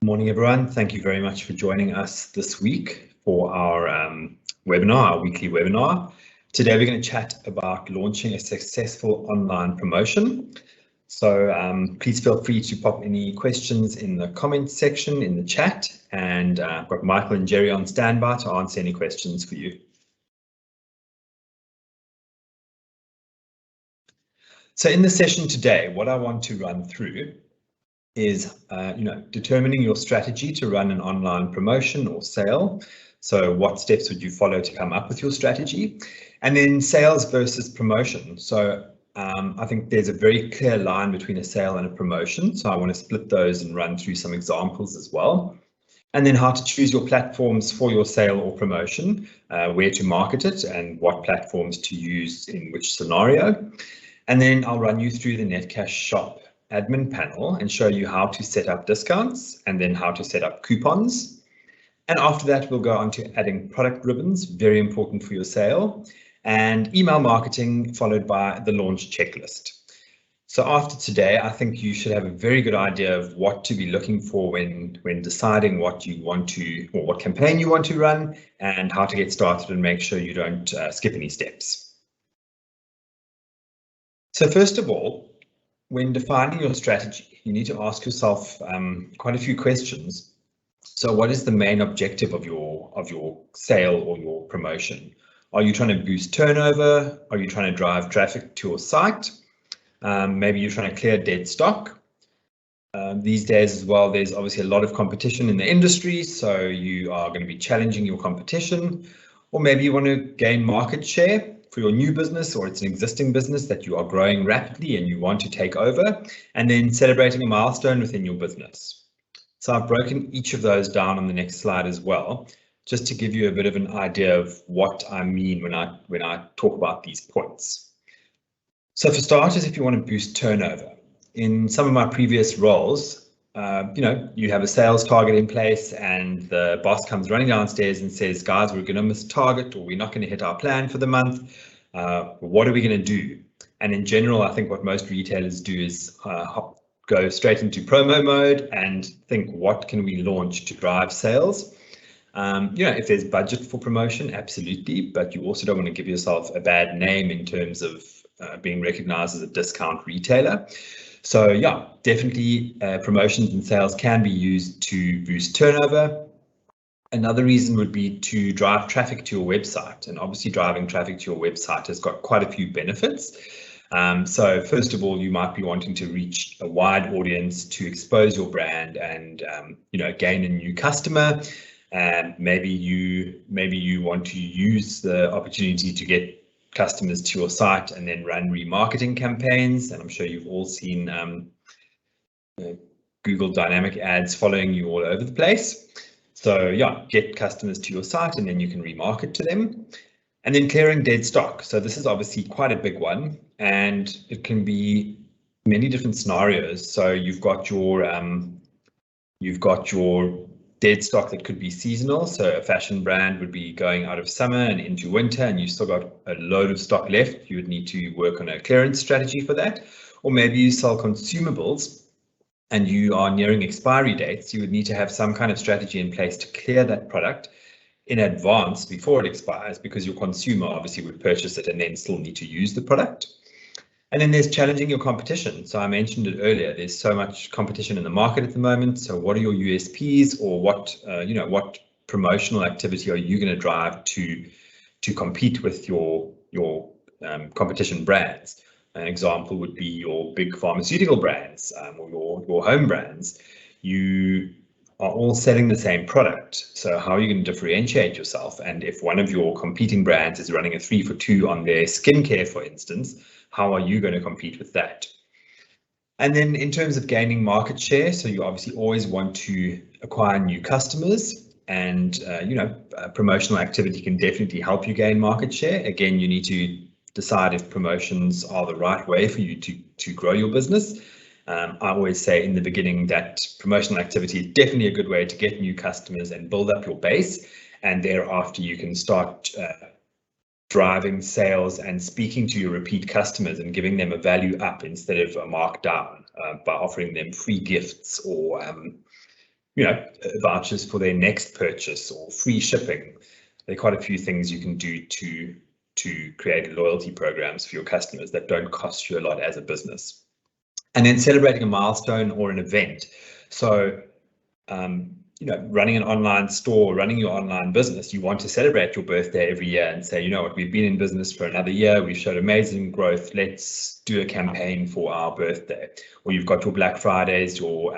Morning, everyone. Thank you very much for joining us this week for our webinar, our weekly webinar. Today, we're going to chat about launching a successful online promotion. So please feel free to pop any questions in the comments section in the chat, and I've got Michael and Jerry on standby to answer any questions for you. So in the session today, what I want to run through is determining your strategy to run an online promotion or sale. So what steps would you follow to come up with your strategy? And then sales versus promotion. So I think there's a very clear line between a sale and a promotion. So I want to split those and run through some examples as well. And then how to choose your platforms for your sale or promotion, where to market it and what platforms to use in which scenario. And then I'll run you through the Netcash Shop admin panel and show you how to set up discounts and then how to set up coupons. And after that, we'll go on to adding product ribbons, very important for your sale, and email marketing, followed by the launch checklist. So after today, I think you should have a very good idea of what to be looking for when deciding what you want to, or what campaign you want to run, and how to get started and make sure you don't skip any steps. So first of all, when defining your strategy, you need to ask yourself quite a few questions. So what is the main objective of your sale or your promotion? Are you trying to boost turnover? Are you trying to drive traffic to your site? Maybe you're trying to clear dead stock. These days as well, there's obviously a lot of competition in the industry, so you are going to be challenging your competition. Or maybe you want to gain market share for your new business, or it's an existing business that you are growing rapidly and you want to take over, and then celebrating a milestone within your business. So I've broken each of those down on the next slide as well, just to give you a bit of an idea of what I mean when I talk about these points. So for starters, if you want to boost turnover, in some of my previous roles, you have a sales target in place and the boss comes running downstairs and says, guys, we're going to miss target, or we're not going to hit our plan for the month. What are we going to do? And in general, I think what most retailers do is go straight into promo mode and think, what can we launch to drive sales? If there's budget for promotion, absolutely, but you also don't want to give yourself a bad name in terms of being recognized as a discount retailer. So yeah, definitely promotions and sales can be used to boost turnover. Another reason would be to drive traffic to your website, and obviously driving traffic to your website has got quite a few benefits. So first of all, you might be wanting to reach a wide audience to expose your brand and gain a new customer. And maybe you want to use the opportunity to get customers to your site and then run remarketing campaigns. And I'm sure you've all seen Google dynamic ads following you all over the place. So yeah, get customers to your site and then you can remarket to them. And then clearing dead stock. So this is obviously quite a big one, and it can be many different scenarios. So you've got your dead stock that could be seasonal. So a fashion brand would be going out of summer and into winter, and you've still got a load of stock left. You would need to work on a clearance strategy for that. Or maybe you sell consumables and you are nearing expiry dates. You would need to have some kind of strategy in place to clear that product in advance before it expires, because your consumer obviously would purchase it and then still need to use the product. And then there's challenging your competition. So I mentioned it earlier, there's so much competition in the market at the moment. So what are your USPs, or what promotional activity are you going to drive to compete with your competition brands? An example would be your big pharmaceutical brands or your home brands. You are all selling the same product. So how are you going to differentiate yourself? And if one of your competing brands is running a 3-for-2 on their skincare, for instance, how are you going to compete with that? And then in terms of gaining market share, so you obviously always want to acquire new customers, and promotional activity can definitely help you gain market share. Again, you need to decide if promotions are the right way for you to grow your business. I always say in the beginning that promotional activity is definitely a good way to get new customers and build up your base, and thereafter you can start driving sales and speaking to your repeat customers and giving them a value up instead of a markdown by offering them free gifts or vouchers for their next purchase or free shipping. There are quite a few things you can do to create loyalty programs for your customers that don't cost you a lot as a business. And then celebrating a milestone or an event. So, running an online store, running your online business, you want to celebrate your birthday every year and say, you know what, we've been in business for another year, we've showed amazing growth, let's do a campaign for our birthday. Or you've got your Black Fridays, your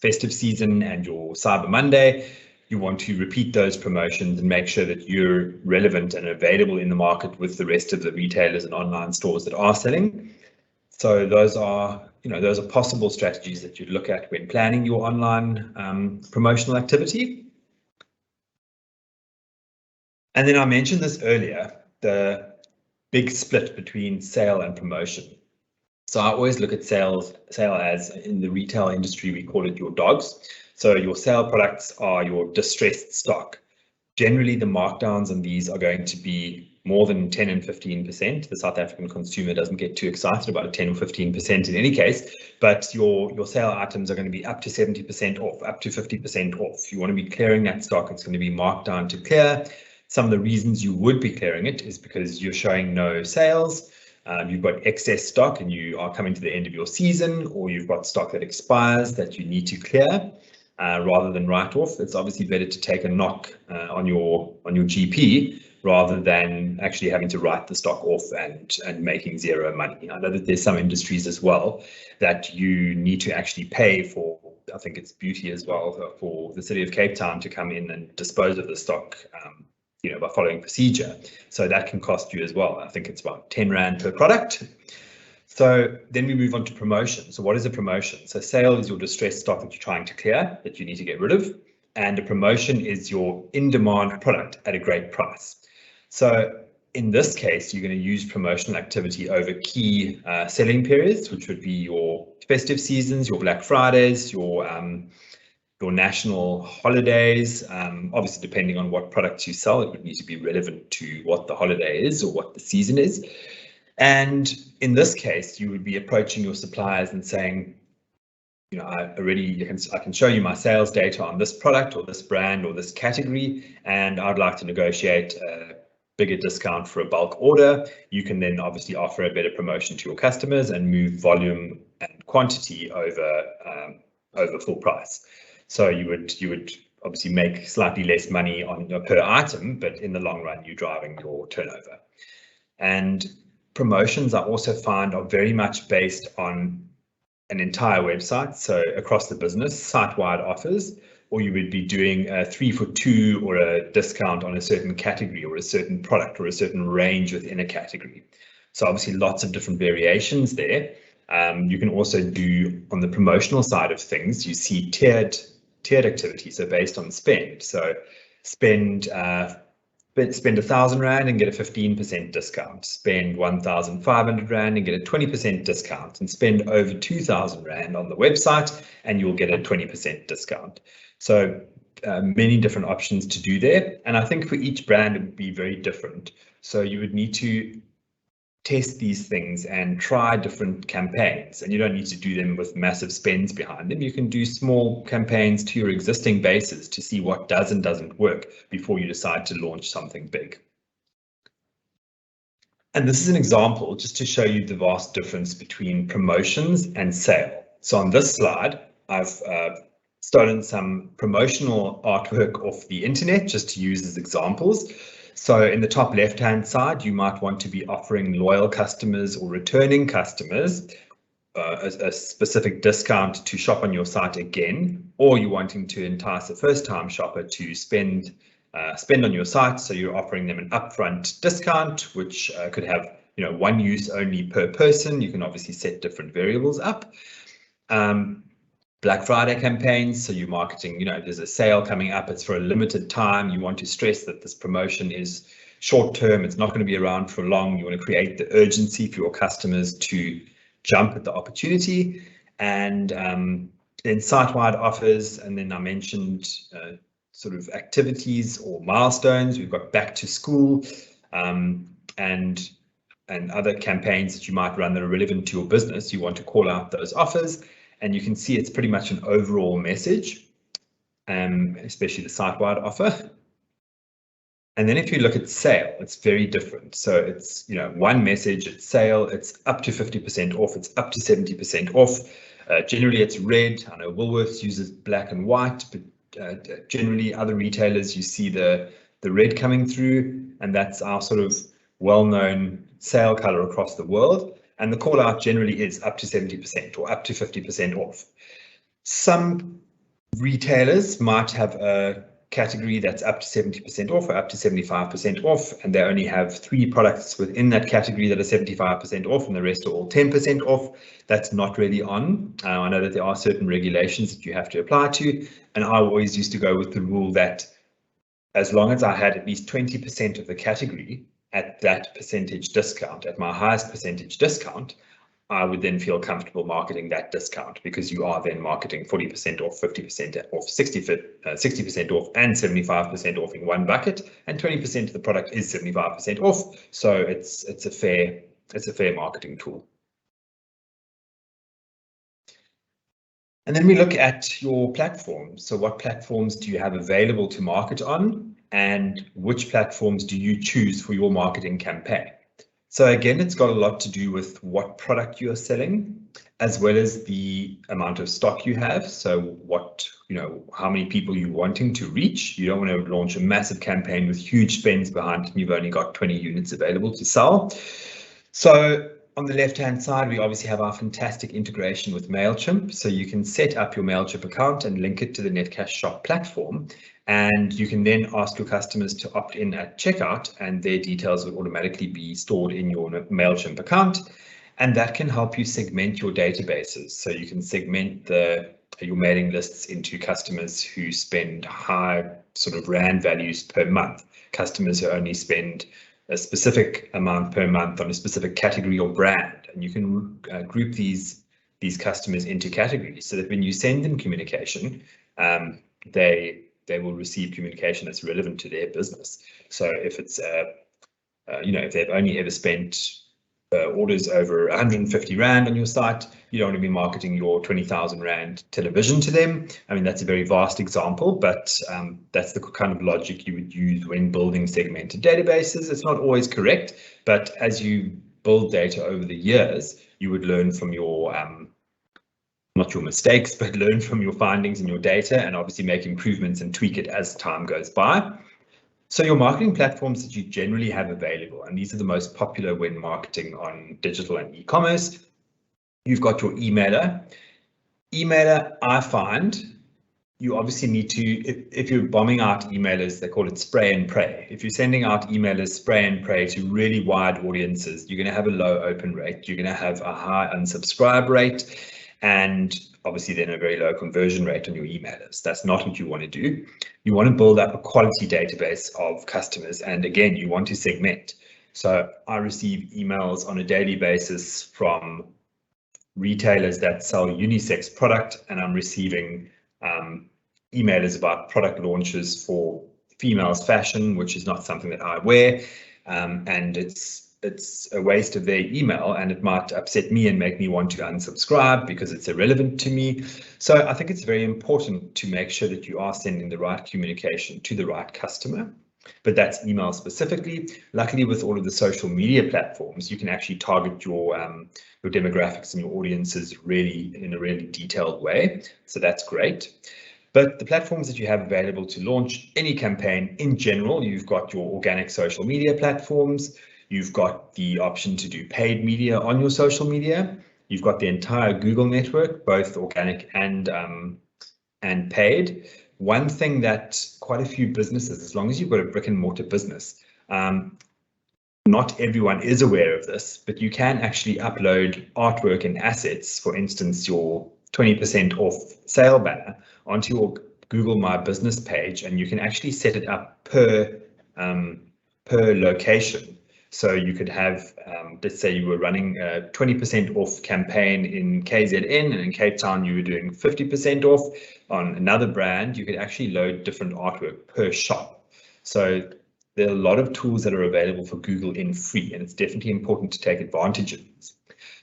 festive season and your Cyber Monday. You want to repeat those promotions and make sure that you're relevant and available in the market with the rest of the retailers and online stores that are selling. So those are possible strategies that you'd look at when planning your online promotional activity. And then I mentioned this earlier, the big split between sale and promotion. So I always look at sale as, in the retail industry, we call it your dogs. So your sale products are your distressed stock. Generally, the markdowns on these are going to be more than 10 and 15%. The South African consumer doesn't get too excited about a 10 or 15% in any case, but your sale items are going to be up to 70% off, up to 50% off. You want to be clearing that stock. It's going to be marked down to clear. Some of the reasons you would be clearing it is because you're showing no sales. You've got excess stock and you are coming to the end of your season, or you've got stock that expires that you need to clear. Rather than write off, it's obviously better to take a knock on your GP rather than actually having to write the stock off and making zero money. I know that there's some industries as well that you need to actually pay for. I think it's beauty as well, for the City of Cape Town to come in and dispose of the stock, by following procedure. So that can cost you as well. I think it's about 10 Rand per product. So then we move on to promotion. So what is a promotion? So sale is your distressed stock that you're trying to clear, that you need to get rid of. And a promotion is your in-demand product at a great price. So in this case, you're going to use promotional activity over key selling periods, which would be your festive seasons, your Black Fridays, your national holidays. Obviously, depending on what products you sell, it would need to be relevant to what the holiday is or what the season is. And in this case, you would be approaching your suppliers and saying, I can show you my sales data on this product or this brand or this category, and I'd like to negotiate a bigger discount for a bulk order. You can then obviously offer a better promotion to your customers and move volume and quantity over full price. So you would obviously make slightly less money on per item, but in the long run, you're driving your turnover. And promotions, I also find, are very much based on an entire website. So across the business, site-wide offers, or you would be doing a 3 for 2 or a discount on a certain category or a certain product or a certain range within a category. So obviously lots of different variations there. You can also do, on the promotional side of things, you see tiered activity, so based on spend. So spend 1,000 Rand and get a 15% discount, spend 1,500 Rand and get a 20% discount, and spend over 2,000 Rand on the website and you'll get a 20% discount. So many different options to do there. And I think for each brand, it would be very different. So you would need to test these things and try different campaigns, and you don't need to do them with massive spends behind them. You can do small campaigns to your existing bases to see what does and doesn't work before you decide to launch something big. And this is an example just to show you the vast difference between promotions and sale. So on this slide, I've stolen some promotional artwork off the internet just to use as examples. So in the top left-hand side, you might want to be offering loyal customers or returning customers a specific discount to shop on your site again, or you're wanting to entice a first-time shopper to spend on your site. So you're offering them an upfront discount, which could have one use only per person. You can obviously set different variables up. Black Friday campaigns, so you're marketing, there's a sale coming up, it's for a limited time. You want to stress that this promotion is short term, it's not going to be around for long. You want to create the urgency for your customers to jump at the opportunity. And then site-wide offers, and then I mentioned sort of activities or milestones. We've got back to school and other campaigns that you might run that are relevant to your business. You want to call out those offers. And you can see it's pretty much an overall message. especially the site-wide offer. And then if you look at sale, it's very different. So it's, one message, it's sale, it's up to 50% off, it's up to 70% off. Generally it's red. I know Woolworths uses black and white, but generally other retailers, you see the red coming through, and that's our sort of well-known sale color across the world. And the call out generally is up to 70% or up to 50% off. Some retailers might have a category that's up to 70% off or up to 75% off, and they only have 3 products within that category that are 75% off, and the rest are all 10% off. That's not really on. I know that there are certain regulations that you have to apply to, and I always used to go with the rule that as long as I had at least 20% of the category at that percentage discount, at my highest percentage discount, I would then feel comfortable marketing that discount, because you are then marketing 40% off, 50% off, 60% off, and 75% off in one bucket, and 20% of the product is 75% off. So it's a fair marketing tool. And then we look at your platforms. So what platforms do you have available to market on, and which platforms do you choose for your marketing campaign? So again, it's got a lot to do with what product you're selling, as well as the amount of stock you have. So what, how many people you're wanting to reach. You don't want to launch a massive campaign with huge spends behind it and you've only got 20 units available to sell. So on the left-hand side, we obviously have our fantastic integration with MailChimp. So you can set up your MailChimp account and link it to the Netcash Shop platform. And you can then ask your customers to opt in at checkout, and their details will automatically be stored in your MailChimp account. And that can help you segment your databases. So you can segment your mailing lists into customers who spend high sort of rand values per month, customers who only spend a specific amount per month on a specific category or brand. And you can group these customers into categories, so that when you send them communication, they will receive communication that's relevant to their business. So if it's, if they've only ever spent orders over 150 Rand on your site, you don't want to be marketing your 20,000 Rand television to them. I mean, that's a very vast example, but that's the kind of logic you would use when building segmented databases. It's not always correct, but as you build data over the years, you would learn from your not your mistakes, but learn from your findings and your data, and obviously make improvements and tweak it as time goes by. So your marketing platforms that you generally have available, and these are the most popular when marketing on digital and e-commerce. You've got your emailer. Emailer, I find you obviously need to, if you're bombing out emailers, they call it spray and pray. If you're sending out emailers spray and pray to really wide audiences, you're going to have a low open rate. You're going to have a high unsubscribe rate, and obviously then a very low conversion rate on your emailers. That's not what you want to do. You want to build up a quality database of customers, and again, you want to segment. So I receive emails on a daily basis from retailers that sell unisex product, and I'm receiving emailers about product launches for females fashion, which is not something that I wear, and it's a waste of their email, and it might upset me and make me want to unsubscribe because it's irrelevant to me. So I think it's very important to make sure that you are sending the right communication to the right customer, but that's email specifically. Luckily, with all of the social media platforms, you can actually target your demographics and your audiences really in a really detailed way. So that's great. But the platforms that you have available to launch any campaign in general, you've got your organic social media platforms. You've got the option to do paid media on your social media. You've got the entire Google network, both organic and paid. One thing that quite a few businesses, as long as you've got a brick and mortar business, not everyone is aware of this, but you can actually upload artwork and assets, for instance, your 20% off sale banner onto your Google My Business page, and you can actually set it up per location. So you could have, let's say you were running a 20% off campaign in KZN, and in Cape Town you were doing 50% off on another brand. You could actually load different artwork per shop. So there are a lot of tools that are available for Google in free, and it's definitely important to take advantage of these.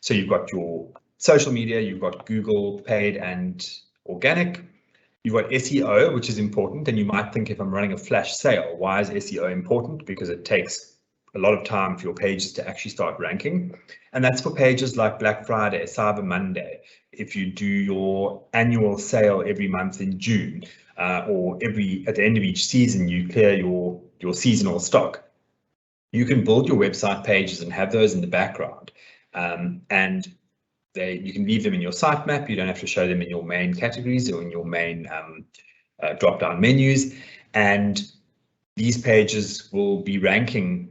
So you've got your social media, you've got Google paid and organic. You've got SEO, which is important, and you might think, if I'm running a flash sale, why is SEO important? Because it takes a lot of time for your pages to actually start ranking. And that's for pages like Black Friday, Cyber Monday. If you do your annual sale every month in June, or at the end of each season, you clear your seasonal stock. You can build your website pages and have those in the background. And you can leave them in your sitemap. You don't have to show them in your main categories or in your main drop-down menus. And these pages will be ranking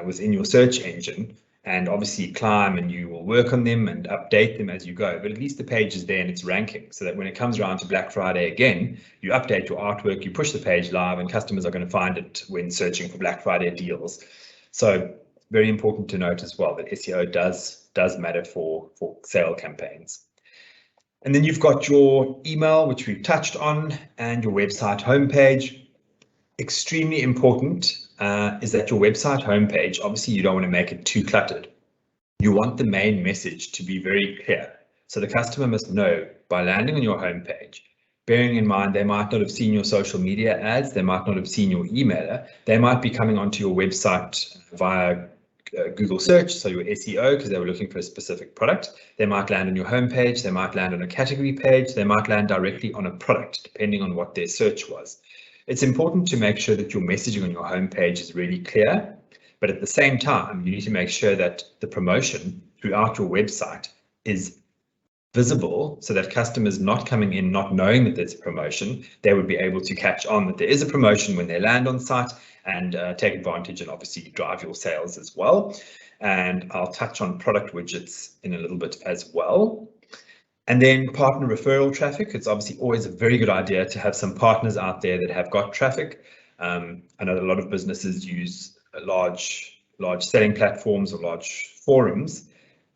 within your search engine, and obviously climb, and you will work on them and update them as you go. But at least the page is there and it's ranking, so that when it comes around to Black Friday again, you update your artwork, you push the page live, and customers are going to find it when searching for Black Friday deals. So very important to note as well that SEO does matter for sale campaigns. And then you've got your email, which we've touched on, and your website homepage. Extremely important is that your website homepage, obviously you don't want to make it too cluttered. You want the main message to be very clear. So the customer must know by landing on your homepage, bearing in mind they might not have seen your social media ads, they might not have seen your emailer, they might be coming onto your website via Google search, so your SEO, because they were looking for a specific product. They might land on your homepage, they might land on a category page, they might land directly on a product, depending on what their search was. It's important to make sure that your messaging on your homepage is really clear, but at the same time, you need to make sure that the promotion throughout your website is visible, so that customers not coming in not knowing that there's a promotion, they would be able to catch on that there is a promotion when they land on site, and take advantage and obviously drive your sales as well. And I'll touch on product widgets in a little bit as well. And then partner referral traffic. It's obviously always a very good idea to have some partners out there that have got traffic. I know a lot of businesses use large selling platforms or large forums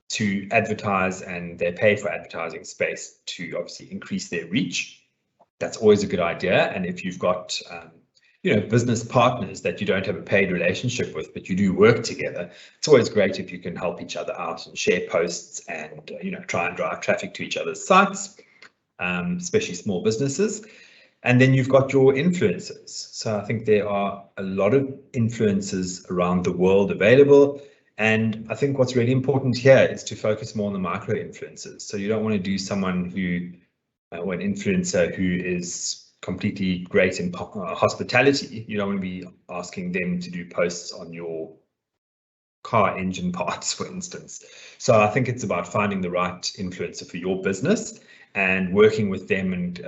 to advertise, and they pay for advertising space to obviously increase their reach. That's always a good idea. And if you've got business partners that you don't have a paid relationship with, but you do work together, it's always great if you can help each other out and share posts and try and drive traffic to each other's sites, especially small businesses. And then you've got your influencers. So I think there are a lot of influencers around the world available. And I think what's really important here is to focus more on the micro influencers. So you don't want to do someone or an influencer who is completely great in hospitality. You don't want to be asking them to do posts on your car engine parts, for instance. So I think it's about finding the right influencer for your business and working with them, and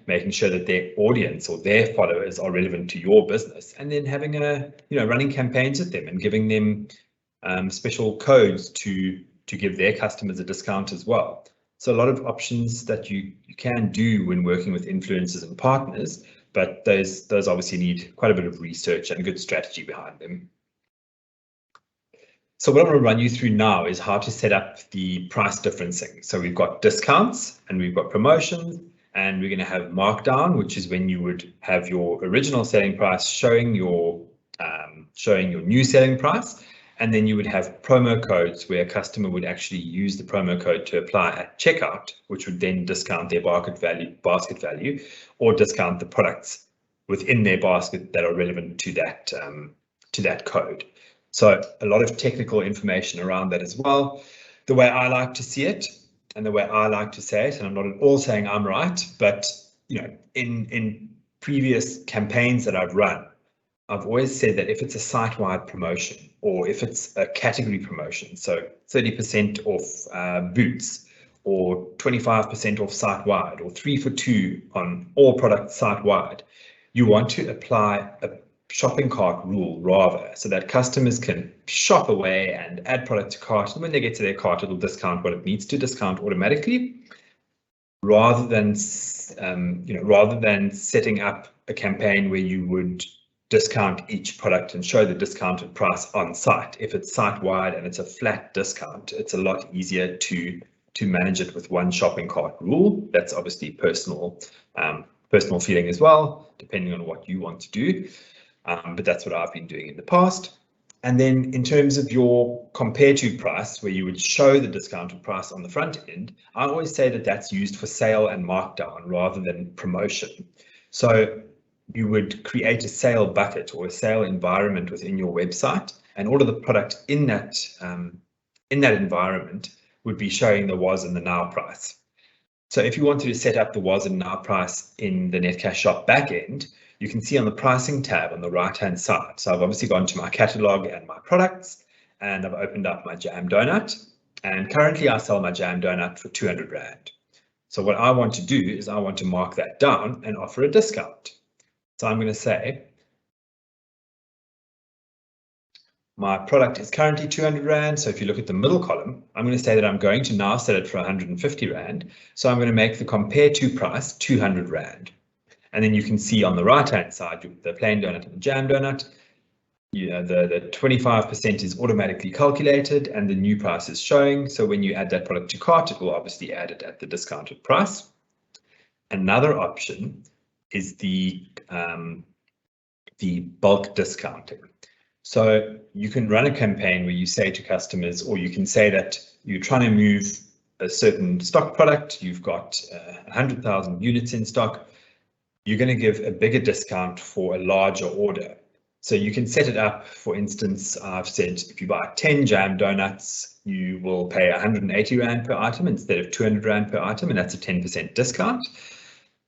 making sure that their audience or their followers are relevant to your business, and then having running campaigns with them and giving them special codes to give their customers a discount as well. So a lot of options that you can do when working with influencers and partners, but those obviously need quite a bit of research and a good strategy behind them. So what I'm going to run you through now is how to set up the price differencing. So we've got discounts and we've got promotions, and we're going to have markdown, which is when you would have your original selling price showing your new selling price. And then you would have promo codes where a customer would actually use the promo code to apply at checkout, which would then discount their basket value, or discount the products within their basket that are relevant to that code. So a lot of technical information around that as well. The way I like to see it and the way I like to say it, and I'm not at all saying I'm right, but in previous campaigns that I've run, I've always said that if it's a site-wide promotion, or if it's a category promotion, so 30% off boots, or 25% off site-wide, or 3 for 2 on all products site-wide, you want to apply a shopping cart rule rather, so that customers can shop away and add product to cart, and when they get to their cart, it'll discount what it needs to discount automatically, rather than setting up a campaign where you would discount each product and show the discounted price on site. If it's site-wide and it's a flat discount, it's a lot easier to manage it with one shopping cart rule. That's obviously personal feeling as well, depending on what you want to do. But that's what I've been doing in the past. And then in terms of your compare to price, where you would show the discounted price on the front end, I always say that that's used for sale and markdown rather than promotion. So you would create a sale bucket or a sale environment within your website, and all of the product in that environment would be showing the was and the now price. So if you wanted to set up the was and now price in the Netcash Shop backend, you can see on the pricing tab on the right hand side. So I've obviously gone to my catalog and my products, and I've opened up my jam donut, and currently I sell my jam donut for 200 Rand. So what I want to do is I want to mark that down and offer a discount. So I'm going to say my product is currently 200 Rand. So if you look at the middle column, I'm going to say that I'm going to now sell it for 150 Rand. So I'm going to make the compare to price 200 Rand. And then you can see on the right hand side, the plain donut and the jam donut, the 25% is automatically calculated and the new price is showing. So when you add that product to cart, it will obviously add it at the discounted price. Another option is the bulk discounting. So you can run a campaign where you say to customers, or you can say that you're trying to move a certain stock product, you've got 100,000 units in stock, you're going to give a bigger discount for a larger order. So you can set it up, for instance, I've said if you buy 10 jam donuts, you will pay 180 Rand per item instead of 200 Rand per item, and that's a 10% discount.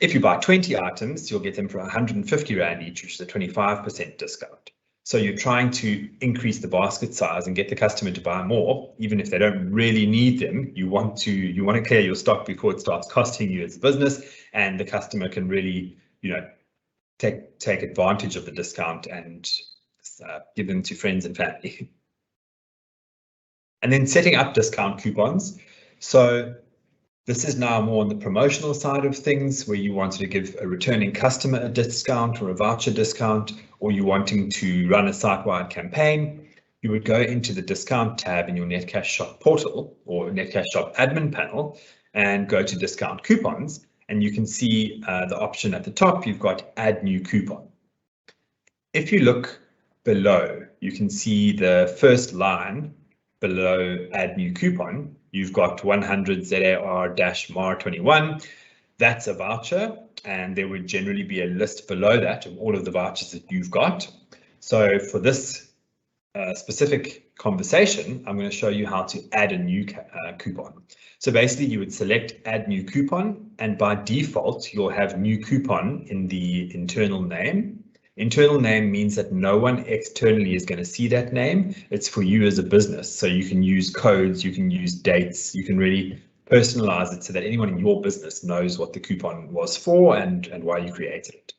If you buy 20 items, you'll get them for 150 Rand each, which is a 25% discount. So you're trying to increase the basket size and get the customer to buy more, even if they don't really need them. You want to clear your stock before it starts costing you as a business, and the customer can really, take advantage of the discount and give them to friends and family. And then setting up discount coupons. So this is now more on the promotional side of things, where you wanted to give a returning customer a discount or a voucher discount, or you're wanting to run a site-wide campaign. You would go into the discount tab in your Netcash Shop portal or Netcash Shop admin panel and go to discount coupons, and you can see the option at the top. You've got add new coupon. If you look below, you can see the first line below add new coupon. You've got 100 ZAR-MAR21. That's a voucher, and there would generally be a list below that of all of the vouchers that you've got. So for this specific conversation, I'm going to show you how to add a new coupon. So basically you would select add new coupon, and by default you'll have new coupon in the internal name. Internal name means that no one externally is going to see that name. It's for you as a business. So you can use codes, you can use dates, you can really personalize it so that anyone in your business knows what the coupon was for and why you created it.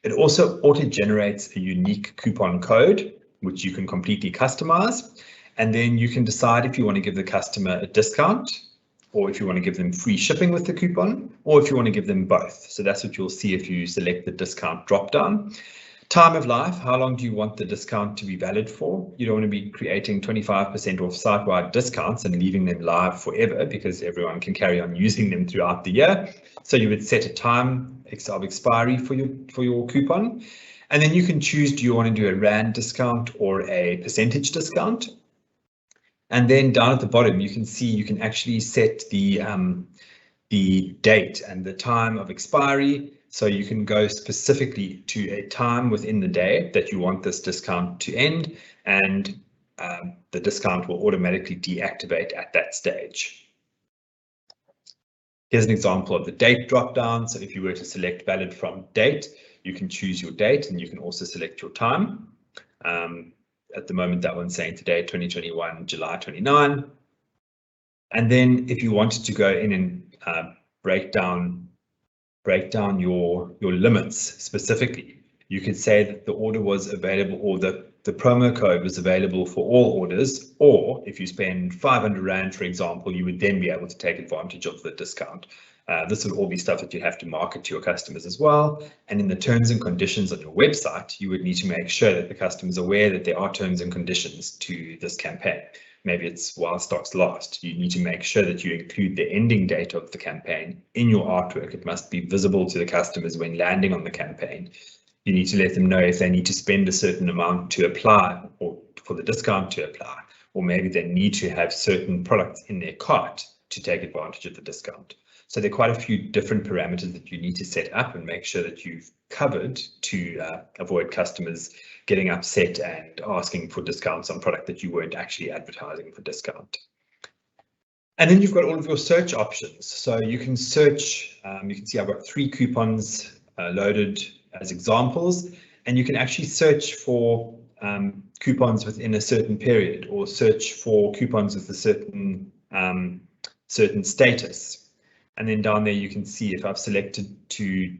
It also auto-generates a unique coupon code, which you can completely customize. And then you can decide if you want to give the customer a discount, or if you want to give them free shipping with the coupon, or if you want to give them both. So that's what you'll see if you select the discount dropdown. Time of life, how long do you want the discount to be valid for? You don't want to be creating 25% off site-wide discounts and leaving them live forever, because everyone can carry on using them throughout the year. So you would set a time of expiry for your coupon. And then you can choose, do you want to do a Rand discount or a percentage discount? And then down at the bottom, you can see you can actually set the date and the time of expiry. So you can go specifically to a time within the day that you want this discount to end, and the discount will automatically deactivate at that stage. Here's an example of the date dropdown. So if you were to select valid from date, you can choose your date, and you can also select your time. At the moment, that one's saying today, 2021, July 29. And then if you wanted to go in and break down your limits specifically, you could say that the order was available, or the promo code was available for all orders, or if you spend 500 Rand, for example, you would then be able to take advantage of the discount. This would all be stuff that you have to market to your customers as well. And in the terms and conditions on your website, you would need to make sure that the customer is aware that there are terms and conditions to this campaign. Maybe it's while stocks last. You need to make sure that you include the ending date of the campaign in your artwork. It must be visible to the customers when landing on the campaign. You need to let them know if they need to spend a certain amount to apply or for the discount to apply, or maybe they need to have certain products in their cart to take advantage of the discount. So there are quite a few different parameters that you need to set up and make sure that you've covered to avoid customers getting upset and asking for discounts on product that you weren't actually advertising for discount. And then you've got all of your search options. So you can search, you can see I've got 3 coupons loaded as examples, and you can actually search for coupons within a certain period, or search for coupons with a certain certain status. And then down there you can see if I've selected to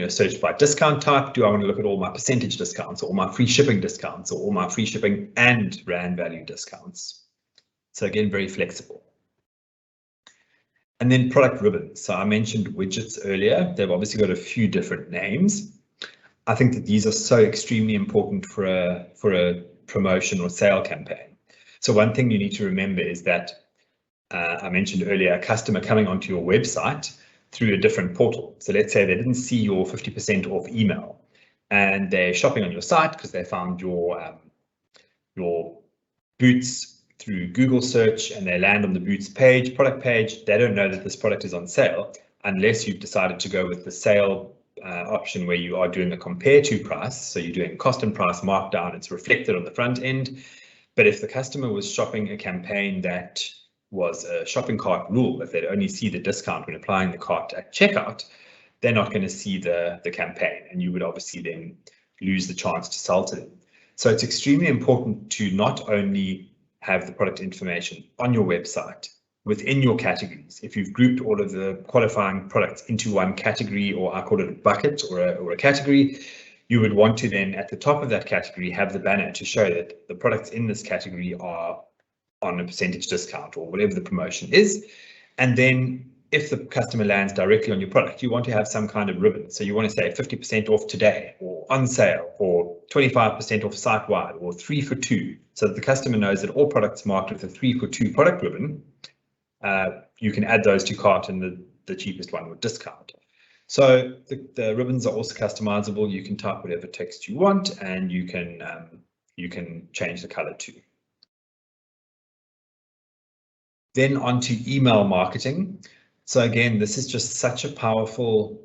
search by discount type, do I want to look at all my percentage discounts, or all my free shipping discounts, or all my free shipping and rand value discounts. So again, very flexible. And then product ribbons. So I mentioned widgets earlier. They've obviously got a few different names. I think that these are so extremely important for a promotion or sale campaign. So one thing you need to remember is that I mentioned earlier, a customer coming onto your website through a different portal. So let's say they didn't see your 50% off email, and they're shopping on your site because they found your boots through Google search, and they land on the boots page, product page. They don't know that this product is on sale unless you've decided to go with the sale option where you are doing a compare to price. So you're doing cost and price markdown. It's reflected on the front end. But if the customer was shopping a campaign that was a shopping cart rule, if they'd only see the discount when applying the cart at checkout, they're not going to see the campaign, and you would obviously then lose the chance to sell to them. So it's extremely important to not only have the product information on your website within your categories. If you've grouped all of the qualifying products into one category, or I call it a bucket or a category, you would want to then at the top of that category have the banner to show that the products in this category are on a percentage discount or whatever the promotion is. And then if the customer lands directly on your product, you want to have some kind of ribbon. So you want to say 50% off today, or on sale, or 25% off site-wide, or 3 for 2, so that the customer knows that all products marked with a 3 for 2 product ribbon, you can add those to cart, and the cheapest one would discount. So the ribbons are also customizable. You can type whatever text you want, and you can change the color too. Then on to email marketing. So again, this is just such a powerful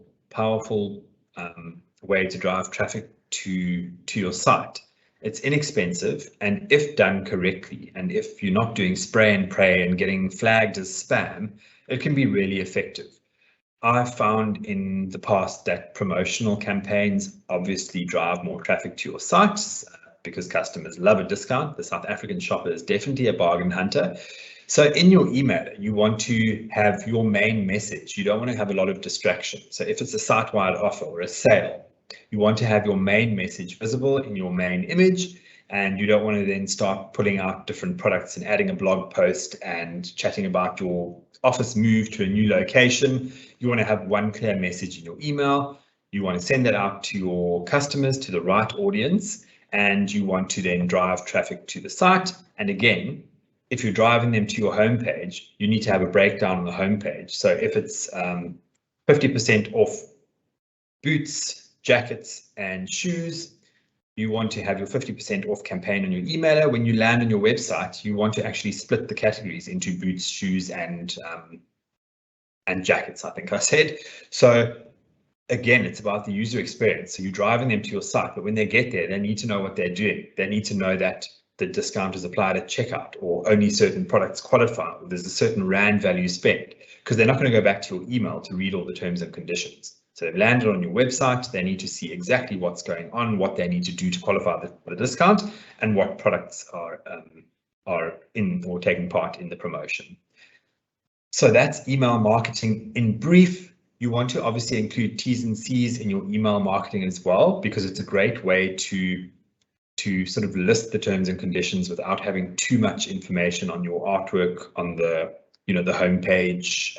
way to drive traffic to your site. It's inexpensive, and if done correctly, and if you're not doing spray and pray and getting flagged as spam, it can be really effective. I've found in the past that promotional campaigns obviously drive more traffic to your sites because customers love a discount. The South African shopper is definitely a bargain hunter. So in your email, you want to have your main message. You don't want to have a lot of distraction. So if it's a site-wide offer or a sale, you want to have your main message visible in your main image, and you don't want to then start pulling out different products and adding a blog post and chatting about your office move to a new location. You want to have one clear message in your email. You want to send that out to your customers, to the right audience, and you want to then drive traffic to the site. And again, if you're driving them to your homepage, you need to have a breakdown on the homepage. So if it's 50% off boots, jackets, and shoes, you want to have your 50% off campaign on your emailer. When you land on your website, you want to actually split the categories into boots, shoes, and jackets, I think I said. So again, it's about the user experience. So you're driving them to your site, but when they get there, they need to know what they're doing. They need to know that the discount is applied at checkout, or only certain products qualify, or there's a certain rand value spent, because they're not going to go back to your email to read all the terms and conditions. So they've landed on your website, they need to see exactly what's going on, what they need to do to qualify the discount, and what products are in or taking part in the promotion. So that's email marketing in brief. You want to obviously include T's and C's in your email marketing as well, because it's a great way to sort of list the terms and conditions without having too much information on your artwork, on the the homepage,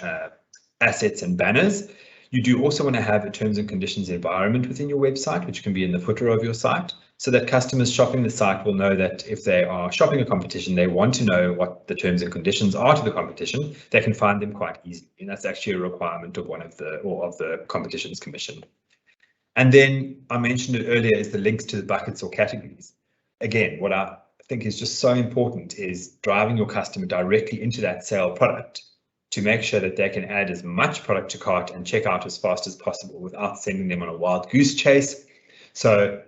assets and banners. You do also want to have a terms and conditions environment within your website, which can be in the footer of your site, so that customers shopping the site will know that if they are shopping a competition, they want to know what the terms and conditions are to the competition. They can find them quite easily, and that's actually a requirement of of the Competitions Commission. And then I mentioned it earlier, is the links to the buckets or categories. Again, what I think is just so important is driving your customer directly into that sale product to make sure that they can add as much product to cart and check out as fast as possible without sending them on a wild goose chase. So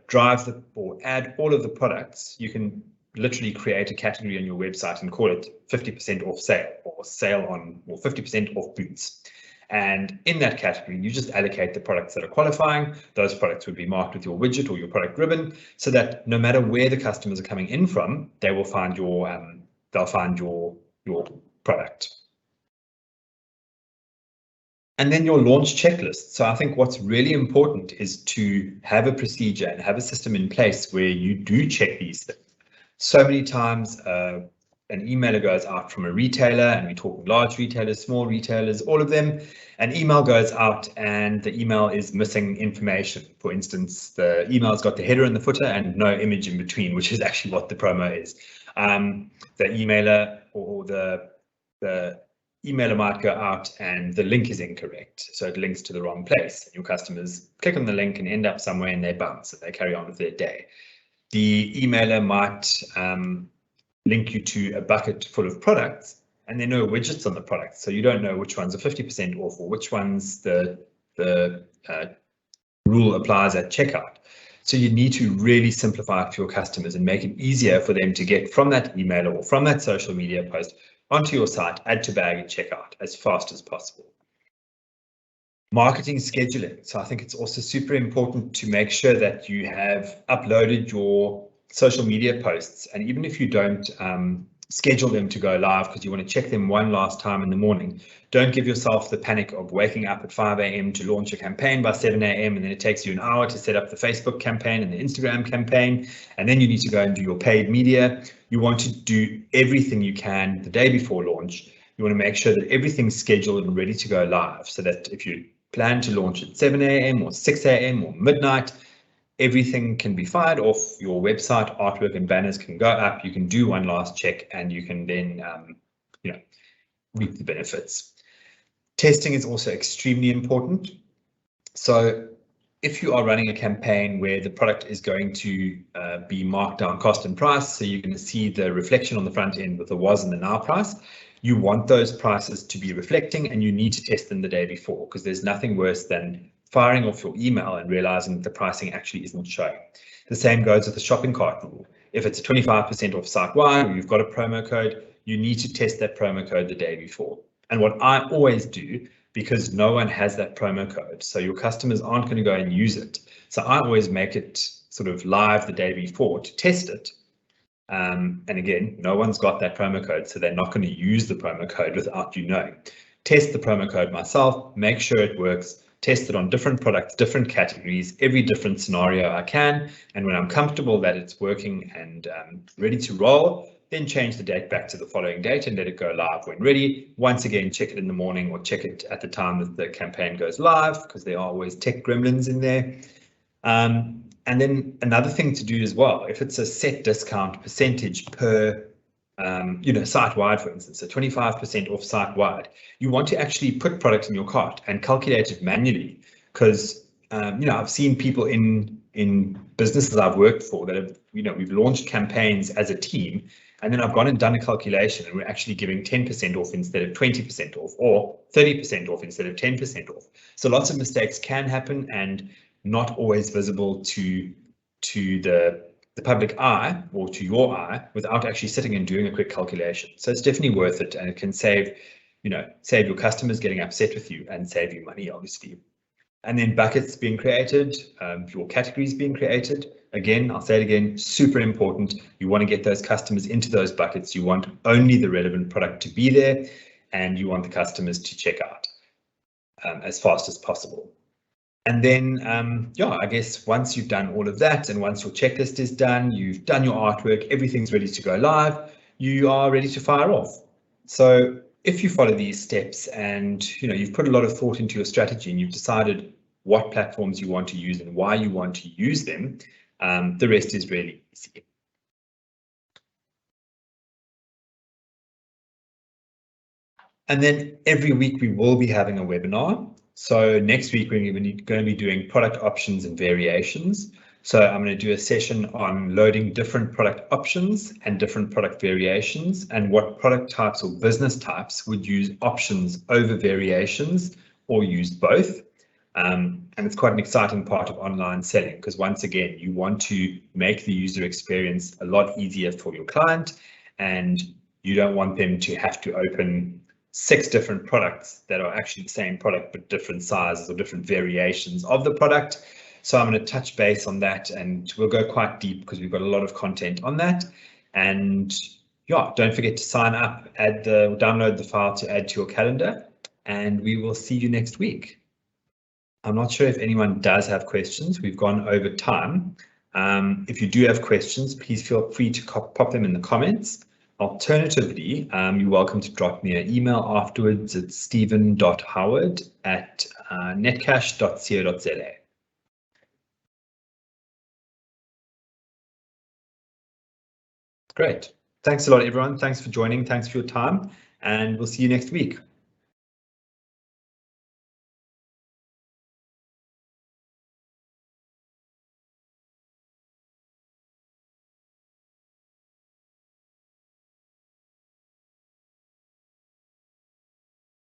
or add all of the products. You can literally create a category on your website and call it 50% off sale or 50% off boots. And in that category, you just allocate the products that are qualifying. Those products would be marked with your widget or your product ribbon, so that no matter where the customers are coming in from, they will find your product. And then your launch checklist. So I think what's really important is to have a procedure and have a system in place where you do check these things. So many times an emailer goes out from a retailer, and we talk large retailers, small retailers, all of them. An email goes out and the email is missing information. For instance, the email's got the header and the footer and no image in between, which is actually what the promo is. The emailer or the emailer might go out and the link is incorrect, so it links to the wrong place. Your customers click on the link and end up somewhere and they bounce and they carry on with their day. The emailer might link you to a bucket full of products and there are no widgets on the products, so you don't know which ones are 50% off or which ones the rule applies at checkout. So you need to really simplify it for your customers and make it easier for them to get from that email or from that social media post onto your site, add to bag and checkout as fast as possible. Marketing scheduling. So I think it's also super important to make sure that you have uploaded your social media posts, and even if you don't schedule them to go live because you want to check them one last time in the morning, don't give yourself the panic of waking up at 5 a.m. to launch a campaign by 7 a.m. and then it takes you an hour to set up the Facebook campaign and the Instagram campaign, and then you need to go and do your paid media. You want to do everything you can the day before launch. You want to make sure that everything's scheduled and ready to go live, so that if you plan to launch at 7 a.m. or 6 a.m. or midnight, everything can be fired off. Your website artwork and banners can go up. You can do one last check and you can then reap the benefits. Testing is also extremely important. So if you are running a campaign where the product is going to be marked down cost and price, so you're going to see the reflection on the front end with the was and the now price, you want those prices to be reflecting and you need to test them the day before, because there's nothing worse than firing off your email and realizing that the pricing actually isn't showing. The same goes with the shopping cart rule. If it's a 25% off site-wide or you've got a promo code, you need to test that promo code the day before. And what I always do, because no one has that promo code, so your customers aren't going to go and use it. So I always make it sort of live the day before to test it. And again, no one's got that promo code, so they're not going to use the promo code without you knowing. Test the promo code myself, make sure it works, test it on different products, different categories, every different scenario I can. And when I'm comfortable that it's working and ready to roll, then change the date back to the following date and let it go live when ready. Once again, check it in the morning or check it at the time that the campaign goes live, because there are always tech gremlins in there. And then another thing to do as well, if it's a set discount percentage per site-wide, for instance, so 25% off site-wide, you want to actually put product in your cart and calculate it manually, because I've seen people in businesses I've worked for that have, we've launched campaigns as a team, and then I've gone and done a calculation and we're actually giving 10% off instead of 20% off, or 30% off instead of 10% off. So lots of mistakes can happen and not always visible to the public eye or to your eye without actually sitting and doing a quick calculation. So it's definitely worth it, and it can save your customers getting upset with you and save you money, obviously. And then buckets being created, your categories being created. Again, I'll say it again, super important. You want to get those customers into those buckets. You want only the relevant product to be there, and you want the customers to check out as fast as possible. And then, I guess once you've done all of that and once your checklist is done, you've done your artwork, everything's ready to go live, you are ready to fire off. So if you follow these steps and you've put a lot of thought into your strategy and you've decided what platforms you want to use and why you want to use them, the rest is really easy. And then every week we will be having a webinar. So next week we're going to be doing product options and variations. So I'm going to do a session on loading different product options and different product variations, and what product types or business types would use options over variations or use both. And it's quite an exciting part of online selling, because once again, you want to make the user experience a lot easier for your client, and you don't want them to have to open 6 different products that are actually the same product but different sizes or different variations of the product. So I'm going to touch base on that, and we'll go quite deep because we've got a lot of content on that. And yeah, don't forget to sign up, download the file to add to your calendar, and we will see you next week. I'm not sure if anyone does have questions. We've gone over time. If you do have questions, please feel free to pop them in the comments. Alternatively, you're welcome to drop me an email afterwards at stephen.howard@netcash.co.za. Great. Thanks a lot, everyone. Thanks for joining. Thanks for your time, and we'll see you next week.